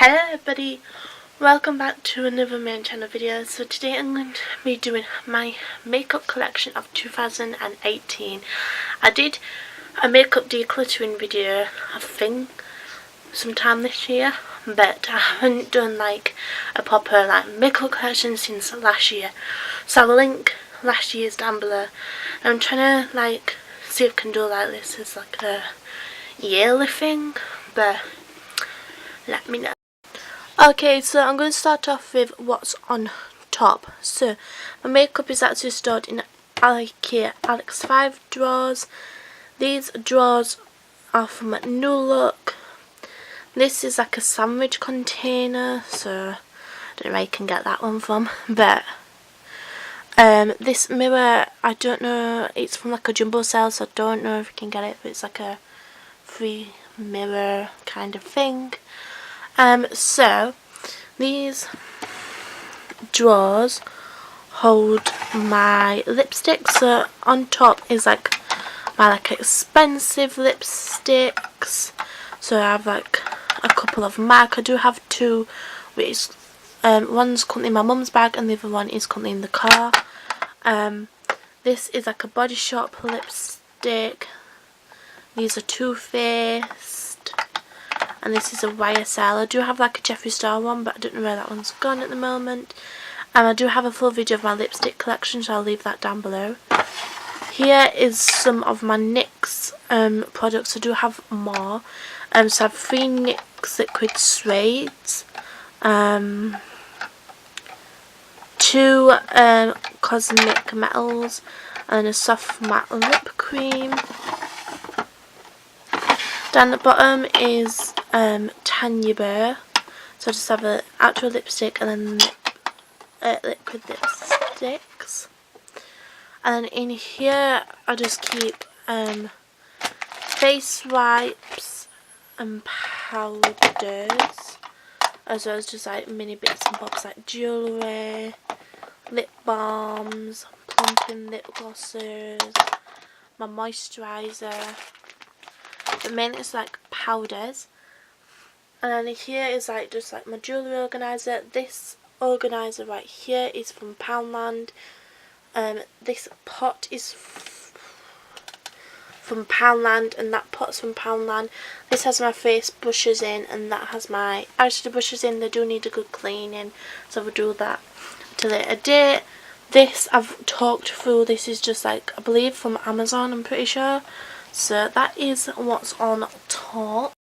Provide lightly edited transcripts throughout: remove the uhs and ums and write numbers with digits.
Hello everybody, welcome back to another main channel video. So today I'm going to be doing my makeup collection of 2018. I did a makeup decluttering video, I think, sometime this year, but I haven't done like a proper makeup collection since last year. So I'll link last year's down below. I'm trying to see if I can do this as a yearly thing, but let me know. Okay, so I'm going to start off with what's on top. So my makeup is actually stored in IKEA Alex 5 drawers. These drawers are from New Look. This is like a sandwich container, so I don't know where you can get that one from, but this mirror, I don't know, it's from like a jumbo sale, so I don't know if you can get it, but it's like a free mirror kind of thing. So these drawers hold my lipsticks. So on top is my expensive lipsticks. So I have a couple of MAC. I do have two, which one's currently in my mum's bag and the other one is currently in the car. This is a Body Shop lipstick. These are Too Faced. And this is a YSL. I do have a Jeffree Star one, but I don't know where that one's gone at the moment. And I do have a full video of my lipstick collection, so I'll leave that down below. Here is some of my NYX products. I do have more. So I have 3 NYX Liquid Suedes, 2 Cosmic Metals, and a soft matte lip cream. Down the bottom is Tanya Burr. So I just have an actual lipstick and then liquid lipsticks. And then in here I just keep face wipes and powders, as well as just mini bits and bobs like jewellery, lip balms, plumping lip glosses, my moisturiser. But mainly it's powders. And then here is just my jewellery organiser. This organiser right here is from Poundland. This pot is from Poundland, and that pot's from Poundland. This has my face brushes in, and that has my eyeshadow brushes in. They do need a good cleaning, so we'll do that at a later date. This I've talked through. This is just I believe from Amazon, I'm pretty sure. So that is what's on top.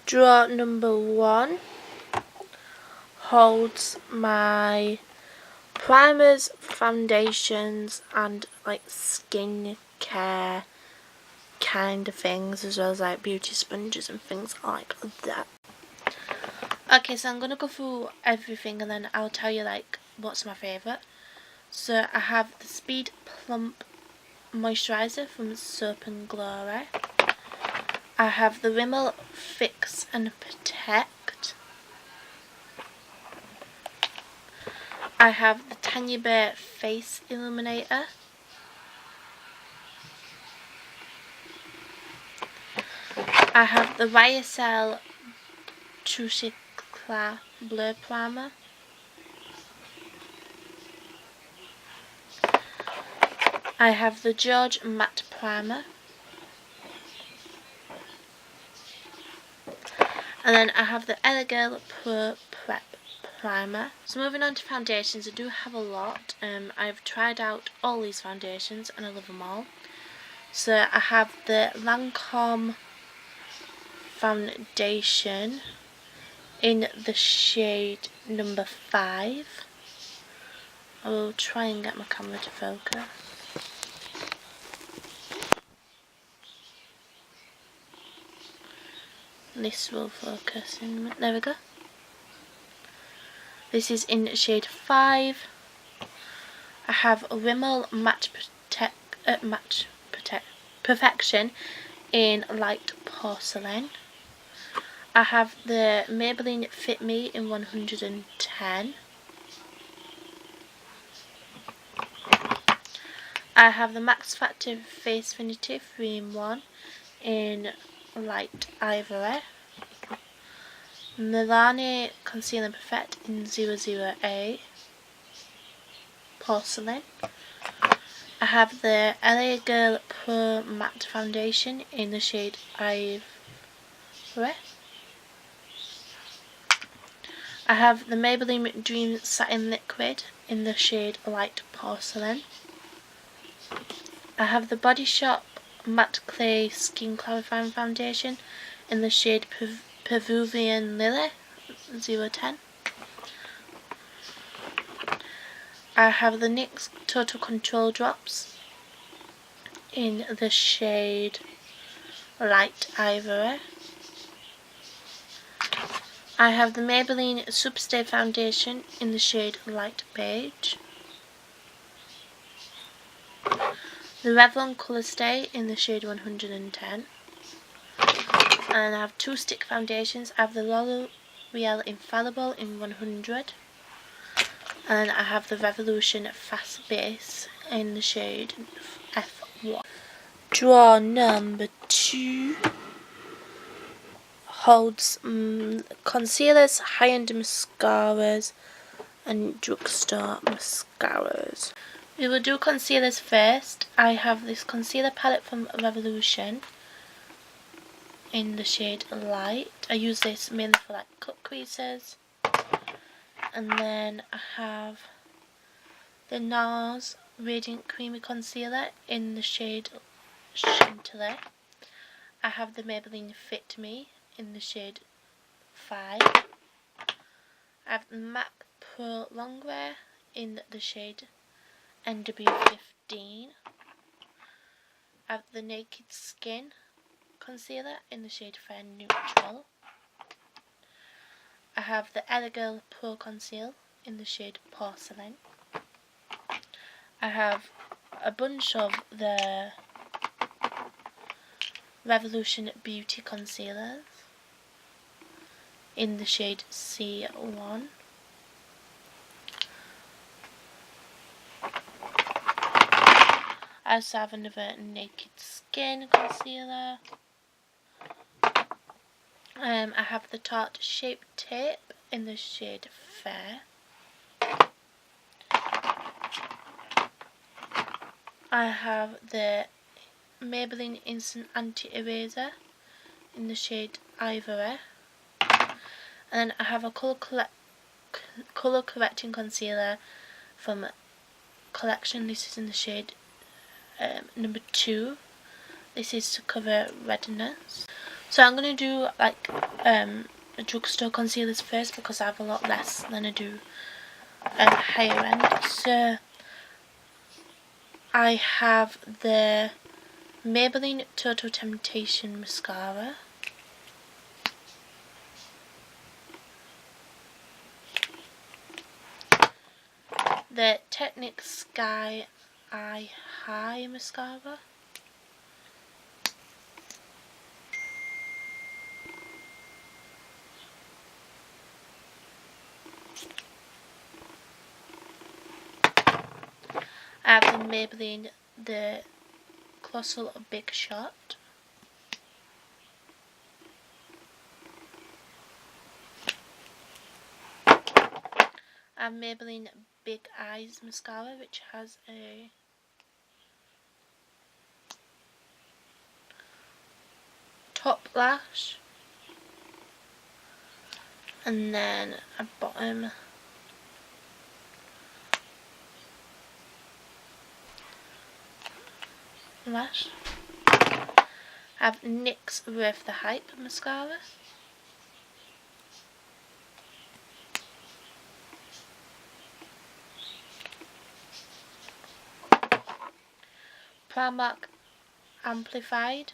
Drawer number 1 holds my primers, foundations, and skin care kind of things, as well as beauty sponges and things like that. Okay, so I'm gonna go through everything and then I'll tell you what's my favourite. So I have the Speed Plump moisturiser from Soap and Glory. I have the Rimmel Fix and Protect. I have the Tanya Burr Face Illuminator. I have the YSL Touche Éclat Blur Primer. I have the George Matte Primer. And then I have the Elegirl Pro Prep Primer. So moving on to foundations, I do have a lot. I've tried out all these foundations and I love them all. So I have the Lancome foundation in the shade number 5. I will try and get my camera to focus. This will focus in. There we go. This is in shade 5. I have a Rimmel Perfection in light porcelain. I have the Maybelline Fit Me in 110. I have the Max Factor Face Finity 3-in-1 in light ivory. Milani Concealer Perfect in 00A Porcelain. I have the LA Girl Pro Matte Foundation in the shade Ivory. I have the Maybelline Dream Satin Liquid in the shade Light Porcelain. I have the Body Shop Matte Clay Skin Clarifying Foundation in the shade Peruvian Lily 010. I have the NYX Total Control Drops in the shade Light Ivory. I have the Maybelline Superstay Foundation in the shade Light Beige. The Revlon Colour Stay in the shade 110. And I have two stick foundations. I have the L'Oreal Infallible in 100. And I have the Revolution Fast Base in the shade F1. Drawer number 2 holds concealers, high-end mascaras and drugstore mascaras. We will do concealers first. I have this concealer palette from Revolution in the shade Light. I use this mainly for like cut creases. And then I have the NARS Radiant Creamy Concealer in the shade Chantilly. I have the Maybelline Fit Me in the shade 5. I have the MAC Pro Longwear in the shade NW15. I have the Naked Skin Concealer in the shade Fair Neutral. I have the LA Girl Pro Conceal in the shade Porcelain. I have a bunch of the Revolution Beauty Concealers in the shade C1. I also have another Naked Skin Concealer. I have the Tarte Shape Tape in the shade Fair. I have the Maybelline Instant Anti-Eraser in the shade Ivory. And then I have a colour correcting concealer from Collection. This is in the shade number 2. This is to cover redness. So I'm going to do like drugstore concealers first because I have a lot less than I do higher end. So I have the Maybelline Total Temptation Mascara. The Technic Sky Eye High Mascara. I have the Maybelline the Colossal Big Shot. I have Maybelline Big Eyes Mascara, which has a top lash and then a bottom lash. I have NYX Worth the Hype Mascara. Primark Amplified.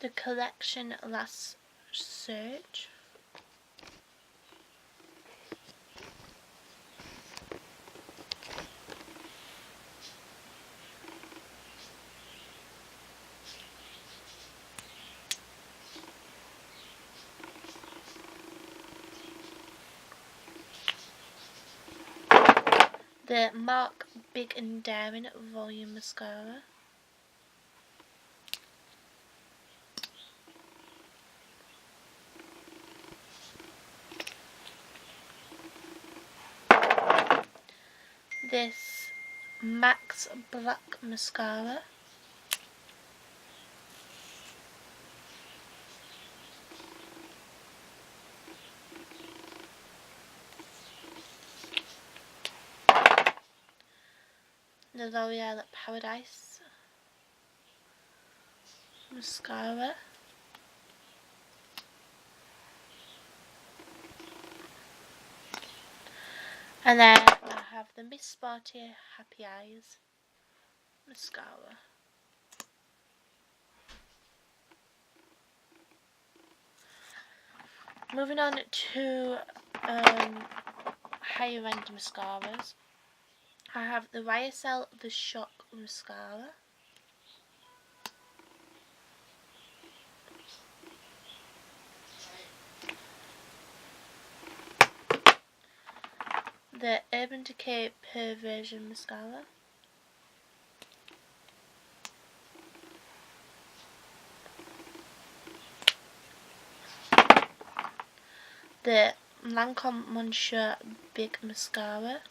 The Collection Last Surge. the MAC Big and Daring Volume Mascara. This MAC's Black Mascara. The L'Oreal Paradise Mascara. And then I have the Miss Sparty Happy Eyes Mascara. Moving on to higher end mascaras. I have the YSL The Shock Mascara. The Urban Decay Perversion Mascara. The Lancome Monsieur Big Mascara.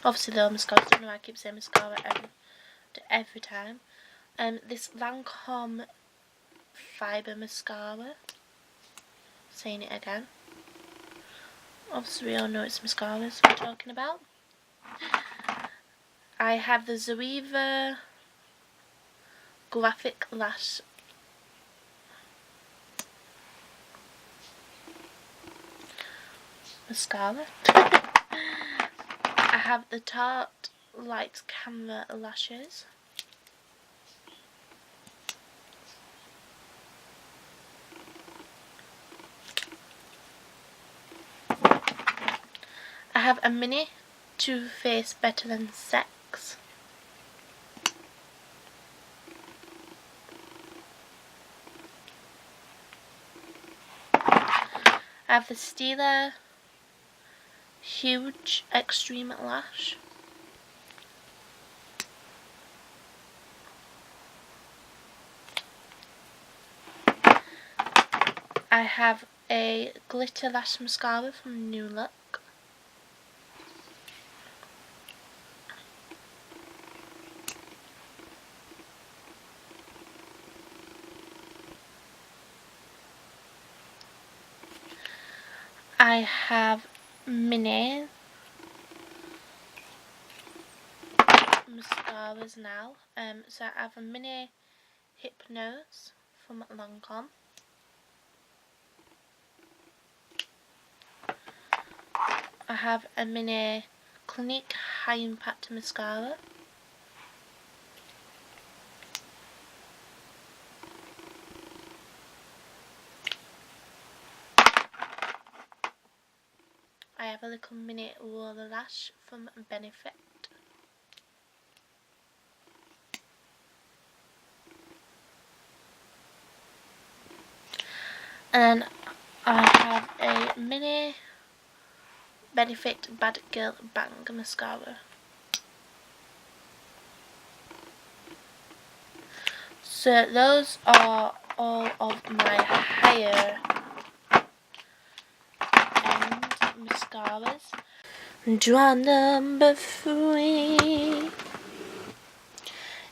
Obviously the mascara, I don't know why I keep saying mascara every time. This Lancome Fibre Mascara. Saying it again. Obviously we all know it's mascaras we're talking about. I have the Zoeva Graphic Lash Mascara. I have the Tarte Light Camera Lashes. I have a mini Too Faced Better Than Sex. I have the Stila Huge Extreme Lash. I have a Glitter Lash Mascara from New Look. I have mini mascaras now. So I have a mini Hypnose from Lancome. I have a mini Clinique High Impact Mascara. I have a little mini roller lash from Benefit. And I have a mini Benefit Bad Girl Bang Mascara. So those are all of my higher end mascaras. Draw number 3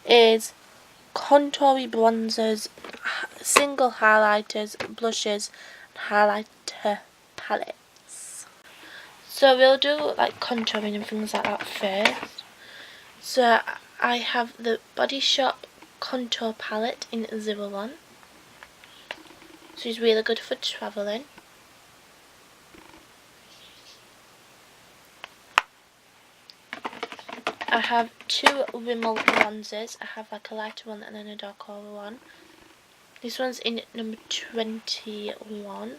is contouring bronzers, single highlighters, blushes, and highlighter palettes. So we'll do like contouring and things like that first. So I have the Body Shop contour palette in 01. So it's really good for travelling. I have 2 Rimmel bronzers. I have like a lighter one and then a darker one. This one's in number 21.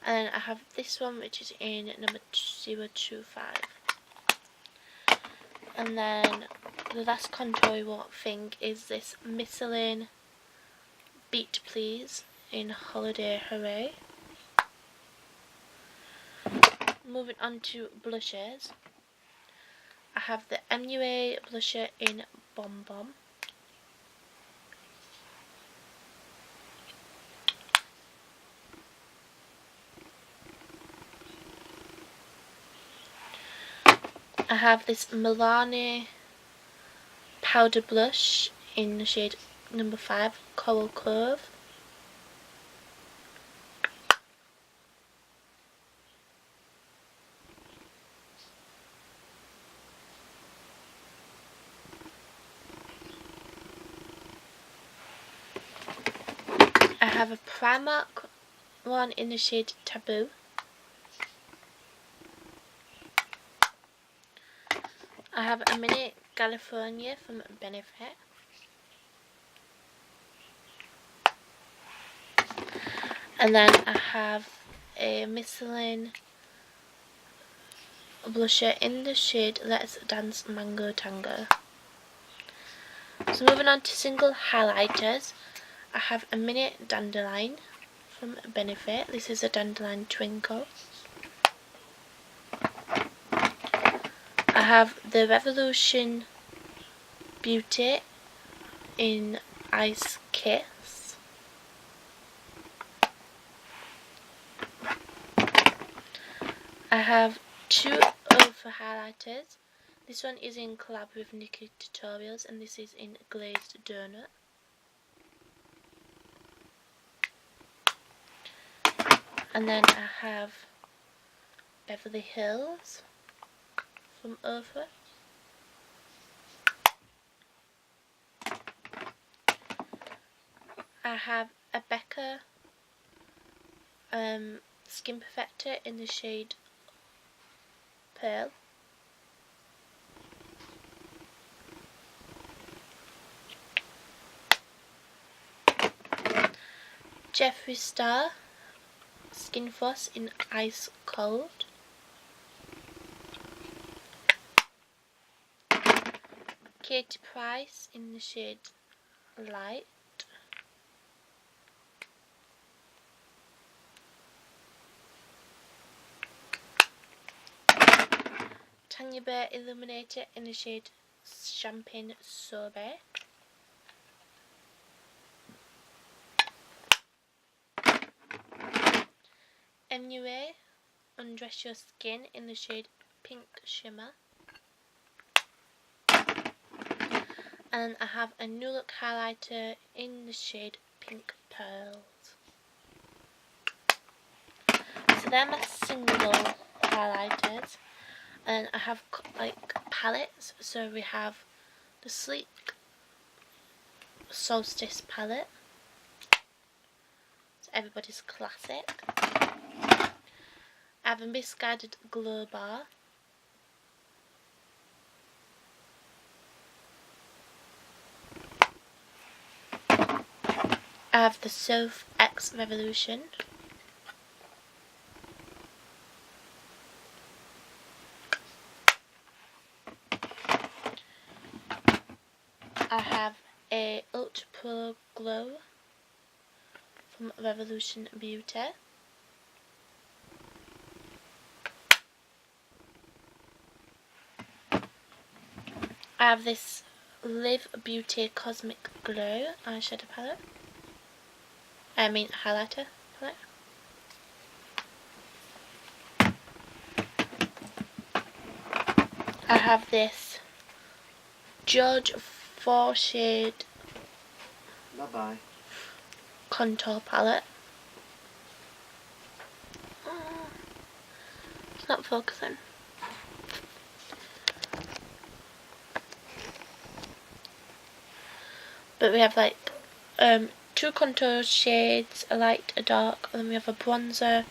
And I have this one which is in number 025. And then the last contour thing is this Michelin Beat Please in Holiday Hooray. Moving on to blushes, I have the MUA blusher in Bom Bom. I have this Milani powder blush in the shade number 5, Coral Cove. I have a Primark one in the shade Taboo. I have a mini California from Benefit. And then I have a Michelin blusher in the shade Let's Dance Mango Tango. So moving on to single highlighters, I have a mini Dandelion from Benefit. This is a Dandelion Twinkle. I have the Revolution Beauty in Ice Kiss. I have two other highlighters. This one is in collab with Nikki Tutorials and this is in Glazed Donut. And then I have Beverly Hills from Urfa. I have a Becca Skin Perfector in the shade Pearl. Jeffree Star Skin Fuss in Ice Cold. Katie Price in the shade Light. Tanya Bear Illuminator in the shade Champagne Sorbet. MUA Undress Your Skin in the shade Pink Shimmer. And I have a New Look highlighter in the shade Pink Pearls. So they're my single highlighters. And I have like palettes. So we have the Sleek Solstice palette. It's everybody's classic. I have a Misguided Glow Bar. I have the Soph X Revolution. I have a Ultra Pro Glow from Revolution Beauty. I have this Live Beauty Cosmic Glow eyeshadow palette. I mean highlighter palette. I have this George 4 shade contour palette. Oh, it's not focusing. But we have like two contour shades, a light, a dark, and then we have a bronzer,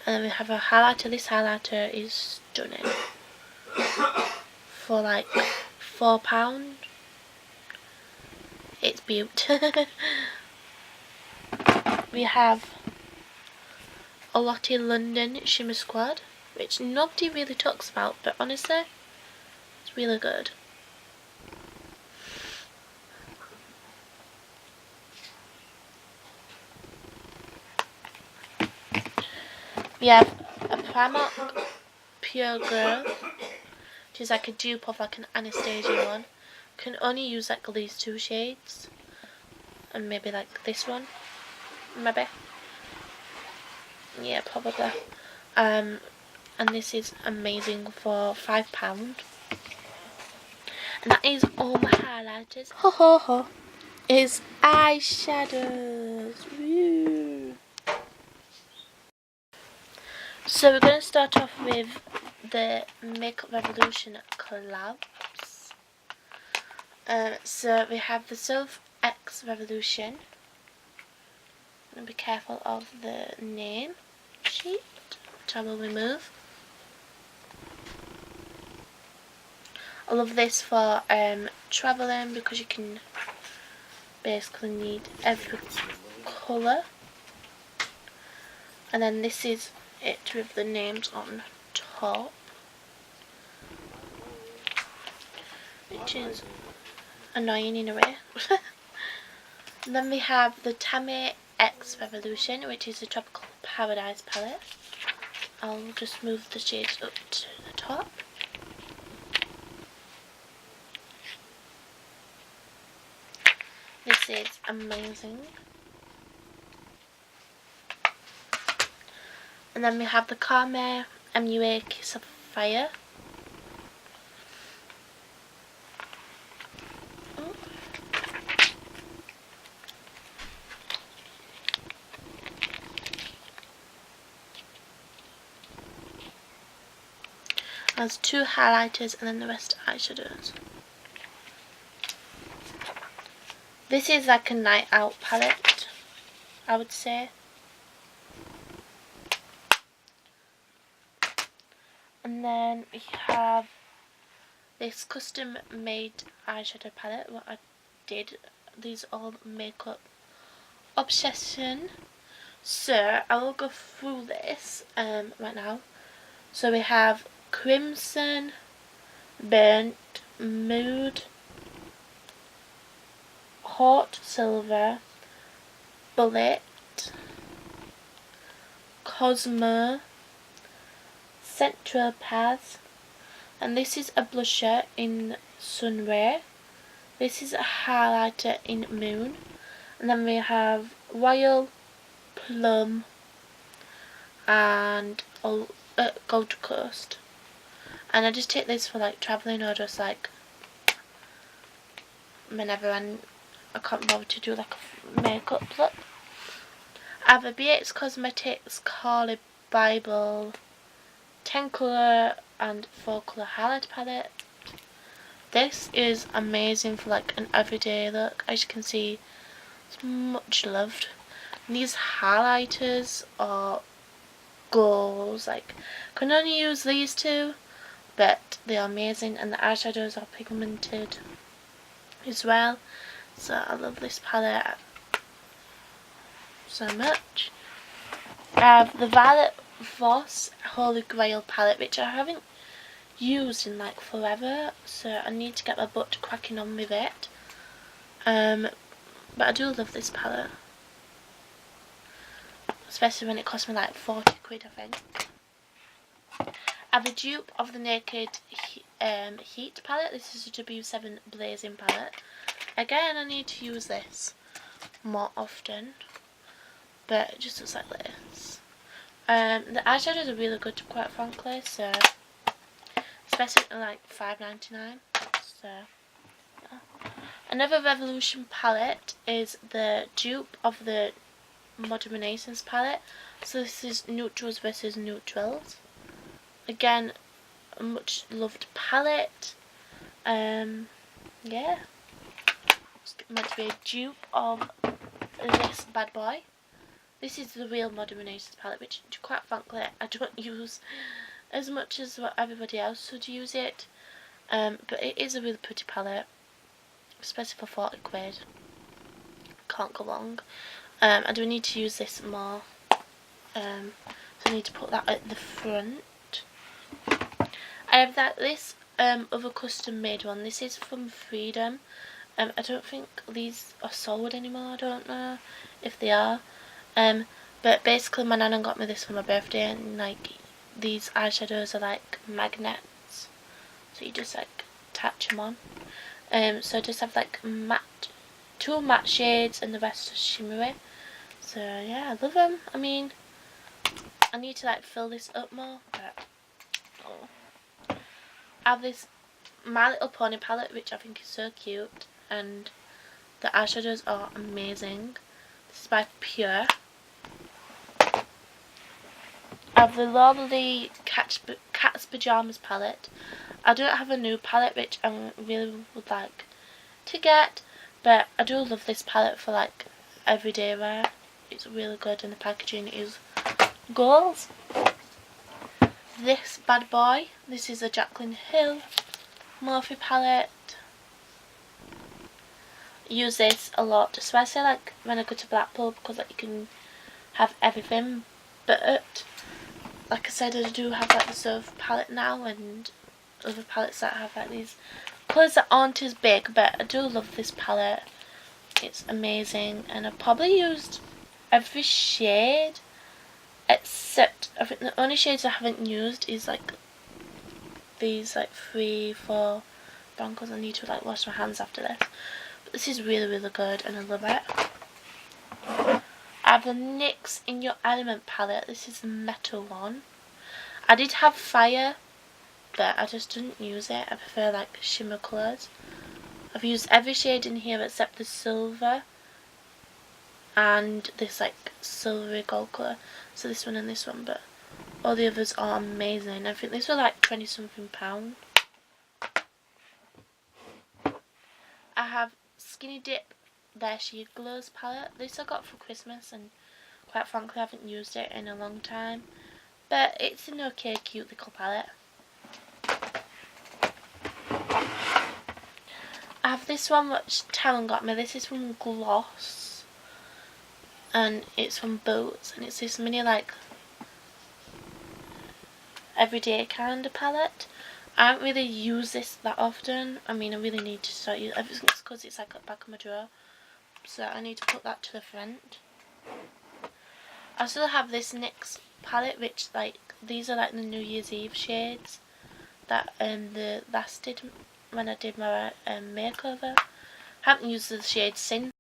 and then we have a highlighter. This highlighter is stunning for like £4. It's beaut. We have a Lottie London Shimmer Squad, which nobody really talks about, but honestly, it's really good. We have a Primark Pure Girl, which is like a dupe of like an Anastasia one. Can only use like these two shades, and maybe like this one, maybe. Yeah, probably. And this is amazing for £5. And that is all my highlighters. Ho ho ho. Is eyeshadows. Woo. So we're going to start off with the Makeup Revolution collabs. So we have the Sylph X Revolution. I'm going to be careful of the name sheet, which I will remove. I love this for travelling because you can basically need every colour. And then this is it with the names on top, which is annoying in a way. And then we have the Tammy X Revolution, which is a Tropical Paradise palette. I'll just move the shades up to the top. This is amazing. And then we have the Carme MUA Kiss of Fire. Has 2 highlighters and then the rest eyeshadows. This is like a night out palette, I would say. And then we have this custom made eyeshadow palette. What I did, these are all Makeup Obsession. So I will go through this right now. So we have Crimson, Burnt, Mood, Hot Silver, Bullet, Cosmo, Central Path, and this is a blusher in Sunray. This is a highlighter in Moon, and then we have Royal, Plum, and Gold Coast. And I just take this for like travelling or just like whenever I can't bother to do like a makeup look. I have a BX Cosmetics Carly Bible 10 colour and 4 colour highlight palette. This is amazing for like an everyday look. As you can see, it's much loved. And these highlighters are goals. Like, can only use these two, but they are amazing, and the eyeshadows are pigmented as well. So I love this palette so much. I have the Violet Voss Holy Grail palette, which I haven't used in like forever, so I need to get my butt cracking on with it. But I do love this palette, especially when it cost me like 40 quid, I think. I have a dupe of the Naked Heat palette. This is a W7 Blazing palette. Again, I need to use this more often, but it just looks like this. The eyeshadows are really good, quite frankly, so especially at like $5.99. So yeah. Another Revolution palette is the dupe of the Modern Renaissance palette. So this is Neutrals versus Neutrals. Again, a much loved palette. Yeah, it's meant to be a dupe of this bad boy. This is the real Modern Renaissance palette, which quite frankly I don't use as much as what everybody else would use it. But it is a really pretty palette, especially for 40 quid. Can't go wrong. I do need to use this more. So I need to put that at the front. I have this other custom made one. This is from Freedom. I don't think these are sold anymore. I don't know if they are. But But basically my nana got me this for my birthday, and like these eyeshadows are like magnets, so you just like attach them on. So I just have like matte, 2 matte shades and the rest are shimmery. So yeah, I love them. I mean, I need to like fill this up more, but oh. I have this My Little Pony palette, which I think is so cute, and the eyeshadows are amazing. This is by Pure. I have the lovely Cat's Pyjamas palette. I don't have a new palette, which I really would like to get, but I do love this palette for like everyday wear. It's really good, and the packaging is goals. This bad boy, this is a Jaclyn Hill Morphe palette. I use this a lot, especially like when I go to Blackpool, because like you can have everything, but like I said, I do have like the Surf palette now and other palettes that have like these colours that aren't as big, but I do love this palette. It's amazing, and I've probably used every shade except I think the only shades I haven't used is like these like 3, 4 brown colours. I need to like wash my hands after this, but this is really really good and I love it. I have the NYX In Your Element palette. This is the metal one. I did have fire, but I just didn't use it. I prefer like shimmer colours. I've used every shade in here except the silver and this like silvery gold colour. So this one and this one, but all the others are amazing. I think these were like 20 something pound. I have Skinny Dip There She Glows palette. This I got for Christmas, and quite frankly I haven't used it in a long time, but it's an okay cute little palette. I have this one which Talon got me. This is from Gloss, and it's from Boots, and it's this mini like everyday kind of palette. I don't really use this that often. I mean, I really need to start using it because it's like at the back of my drawer, so I need to put that to the front. I still have this NYX palette, which like these are like the New Year's Eve shades that the last did when I did my makeover. Haven't used the shades since.